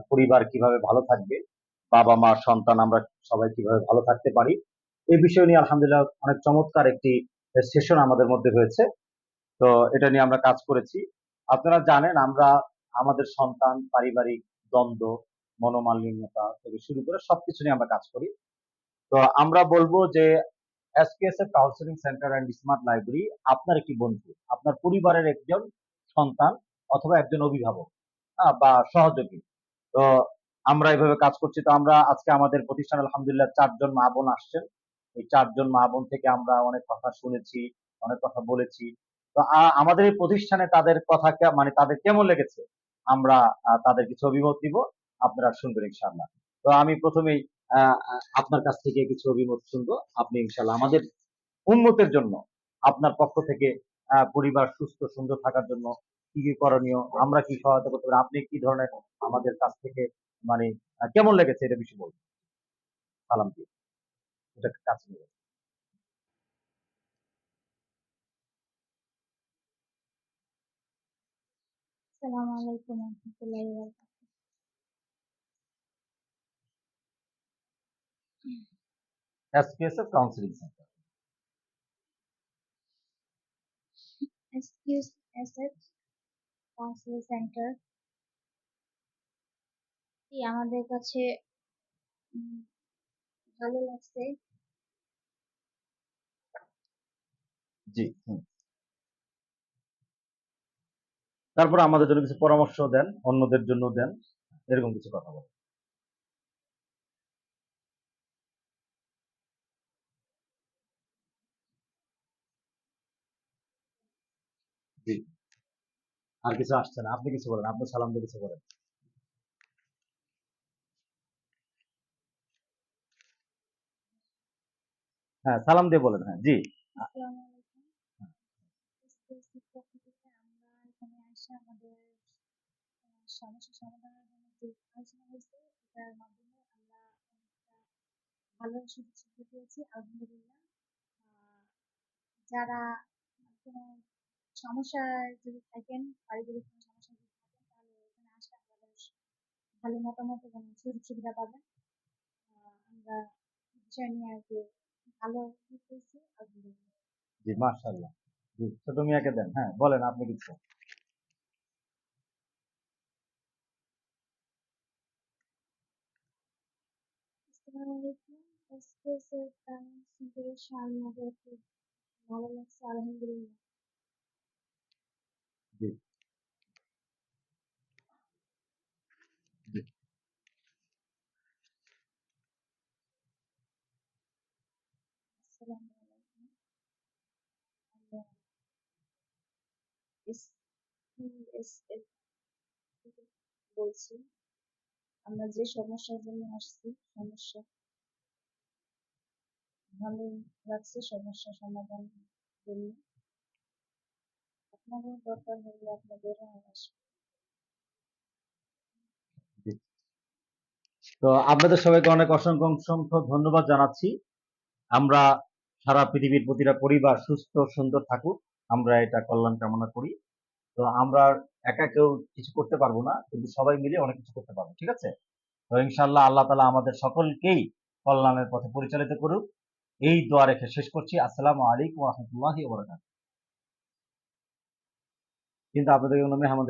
পরিবার কিভাবে ভালো থাকবে, বাবা মা সন্তান আমরা সবাই কিভাবে ভালো থাকতে পারি, এই বিষয় নিয়ে আলহামদুলিল্লাহ অনেক চমৎকার একটি সেশন আমাদের মধ্যে হয়েছে। তো এটা নিয়ে আমরা কাজ করেছি। আপনারা জানেন আমরা আমাদের সন্তান, পারিবারিক দ্বন্দ্ব, মনোমালিন্যতা থেকে শুরু করে সবকিছু নিয়ে আমরা কাজ করি। তো আমরা বলবো যে SKSF counselling centre and smart library আপনার একটি বন্ধু, আপনার পরিবারের একজন সন্তান অথবা একজন অভিভাবক বা সহযোগী। তো আমরা এইভাবে কাজ করছি। তো আমরা আজকে আমাদের প্রতিষ্ঠানে আলহামদুলিল্লাহ ৪ জন মা বোন আসছেন। এই ৪ জন মা বোন থেকে আমরা অনেক কথা শুনেছি, অনেক কথা বলেছি। তো আমাদের এই প্রতিষ্ঠানে তাদের কথা মানে তাদের কেমন লেগেছে আমরা তাদের কিছু অভিমত দিব, আপনারা শুনবেন ইনশাআল্লাহ। তো আমি প্রথমেই আপনার কাছ থেকে কিছু অভিমত শুনবো। আপনি ইনশাআল্লাহ আমাদের উন্নতির জন্য আপনার পক্ষ থেকে পরিবার সুস্থ সুন্দর থাকার জন্য কি কি করণীয়, আমরা কি সহায়তা করতে পারি, আপনি কি ধরনের আমাদের কাছ থেকে মানে কেমন লেগেছে এটা বিষয়ে বলবেন। সালাম দিয়ে এটা কাছে নিয়ে আসসালামু আলাইকুম ওয়া রাহমাতুল্লাহি ওয়া বারাকাতুহু। SPSF counselling centre. SQSF counselling centre আমাদের কাছে উম, ভালো লাগছে। জি তারপরে আমাদের জন্য কিছু পরামর্শ দেন, অন্যদের জন্য দেন, এরকম কিছু কথা বলেন। জি আর কিছু আসছে না, আপনি কিছু বলেন, আপনি সালাম দিয়ে কিছু বলেন। হ্যাঁ সালাম দিয়ে বলেন, হ্যাঁ জি। আসসালামু আলাইকুম। এসকিউএসএফ পক্ষ থেকে আমরা এখানে আসে আমাদের সমস্যা সমাধানের জন্য যে আলোচনা হয়েছে এটার মাধ্যমে আমরা অনেকটা ভালো সুযোগ সুবিধা পেয়েছি আলহামদুলিল্লাহ। আহ, যারা কোনো সমস্যায় যদি থাকেন, পারিবারিক কোনো সমস্যায় যদি থাকেন তাহলে এখানে আসলে আপনাদের ভালো মতামত এবং সুযোগ সুবিধা পাবেন। আমরা বিষয় নিয়ে আর কি ভালো পেয়েছি আলহামদুলিল্লাহ। জি মাশাআল্লাহ। জি ছোট মিয়াকে দেন, হ্যাঁ বলেন আপনি কিছু। আসসালামু আলাইকুম। এসকেএসের সেন্টারের আমাদের খুব ভালো লাগছে আলহামদুলিল্লাহ। জি জি আসসালামু আলাইকুম। আমরা এসকিউএসএফ থেকে বলছি। আমরা যে সমস্যার জন্য আসছি সমস্যা ভালো লাগছে সমস্যা সমাধান জন্য। আপনাদের দরকার হলে আপনাদের আসবে। জি। তো আপনাদের সবাইকে অনেক অসংখ্য অসংখ্য ধন্যবাদ জানাচ্ছি। আমরা সারা পৃথিবীর প্রতিটা পরিবার সুস্থ সুন্দর থাকুক, আমরা এটা কল্যাণ কামনা করি। তো আমরা একা কেউ কিছু করতে পারবো না, কিন্তু সবাই মিলে অনেক কিছু করতে পারবো, ঠিক আছে? তো ইনশাআল্লাহ আল্লাহ তাআলা আমাদের সকলকেই কল্যাণের পথে পরিচালিত করুক, এই দোয়া রেখে শেষ করছি। আসসালামু আলাইকুম ওয়া রাহমাতুল্লাহি ওয়া বারাকাতুহু। কিন্তু আপনাদের জন্য মেহমান